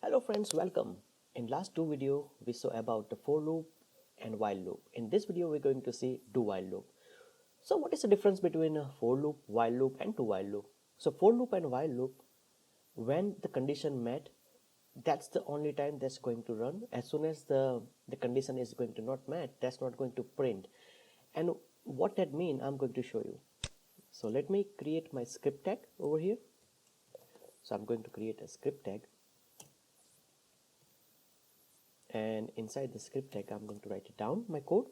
Hello friends, welcome. In last two video we saw about the for loop and while loop. In this video we're going to see do while loop. So what is the difference between a for loop, while loop and do while loop? So for loop and while loop, when the condition met, that's the only time that's going to run. As soon as the condition is going to not met, that's not going to print. And what that mean, I'm going to show you. So let me create my script tag over here. So I'm going to create a script tag, and inside the script tag I'm going to write it down my code.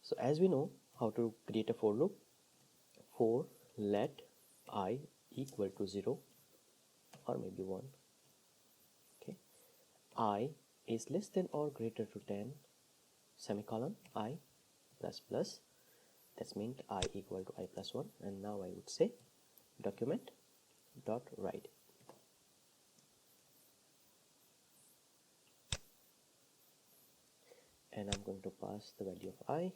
So as we know how to create a for loop, for let I equal to 0 or maybe 1, okay, I is less than or greater to 10, semicolon, I plus plus, that means I equal to I plus 1, and now I would say document dot write. And I'm going to pass the value of I.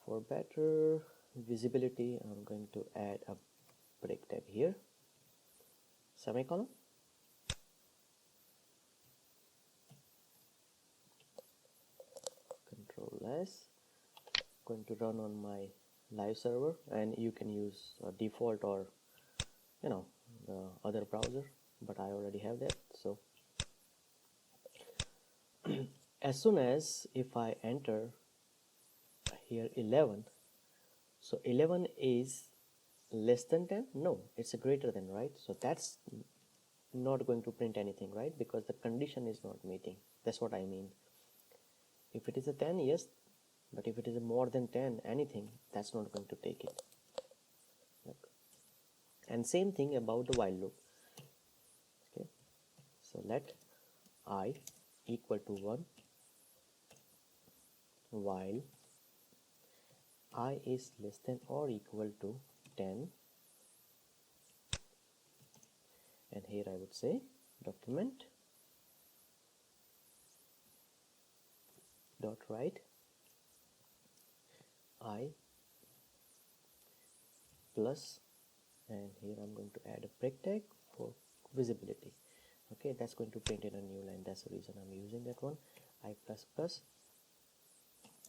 For better visibility, I'm going to add a break tag here, semicolon, Control S. Going to run on my live server, and you can use default or the other browser, but I already have that. So as soon as if I enter here 11, so 11 is less than 10, no, it's a greater than, right? So that's not going to print anything, right? Because the condition is not meeting. That's what I mean. If it is a 10, yes, but if it is a more than 10 anything, that's not going to take it. And same thing about the while loop. Okay, so let I equal to 1 while I is less than or equal to 10, and here I would say document dot write I plus, and here I'm going to add a break tag for visibility. Okay, that's going to print in a new line. That's the reason I'm using that one. I plus plus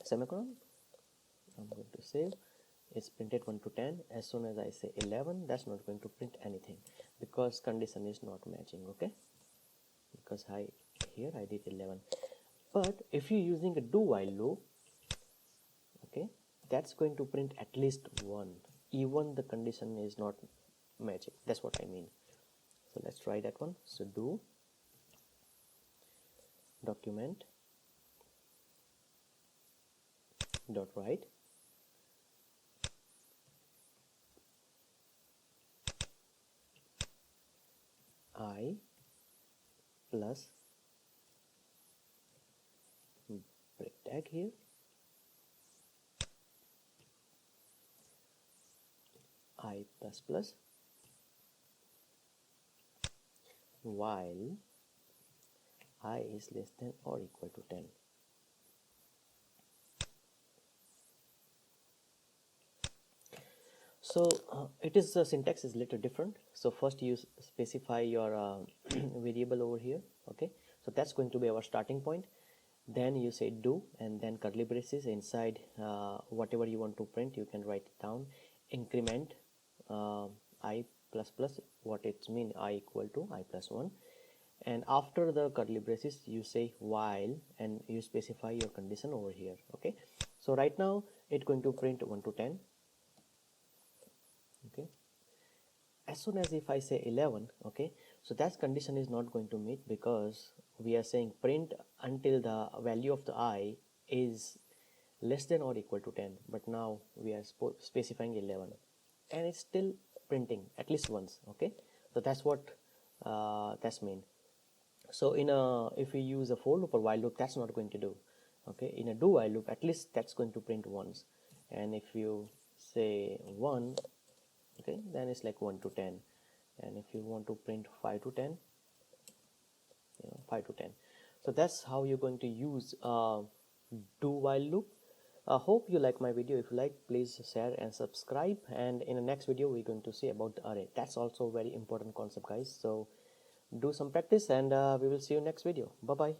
semicolon. I'm going to save. It's printed 1 to 10. As soon as I say 11, that's not going to print anything because condition is not matching. Okay, because here I did 11. But if you're using a do while loop, okay, that's going to print at least 1, even the condition is not matching. That's what I mean. So let's try that one. So do document dot write I plus break tag here I plus plus while I is less than or equal to 10. So it is the syntax is little different. So first you specify your variable over here. Okay, so that's going to be our starting point. Then you say do, and then curly braces inside whatever you want to print, you can write it down. Increment I plus plus, what it mean, I equal to I plus 1, and after the curly braces you say while, and you specify your condition over here. Okay, so right now it's going to print 1 to 10. Okay, as soon as if I say 11, okay, so that condition is not going to meet because we are saying print until the value of the I is less than or equal to 10, but now we are specifying 11 and it's still printing at least once. Okay, so that's what that's mean. So in a if we use a for loop or while loop, that's not going to do. Okay, in a do while loop at least that's going to print once, and if you say 1, okay, then it's like 1 to 10, and if you want to print 5 to 10, 5 to 10. So that's how you're going to use do while loop. Hope you like my video. If you like, please share and subscribe, and in the next video we're going to see about the array. That's also a very important concept, guys. So do some practice, and we will see you next video. Bye bye.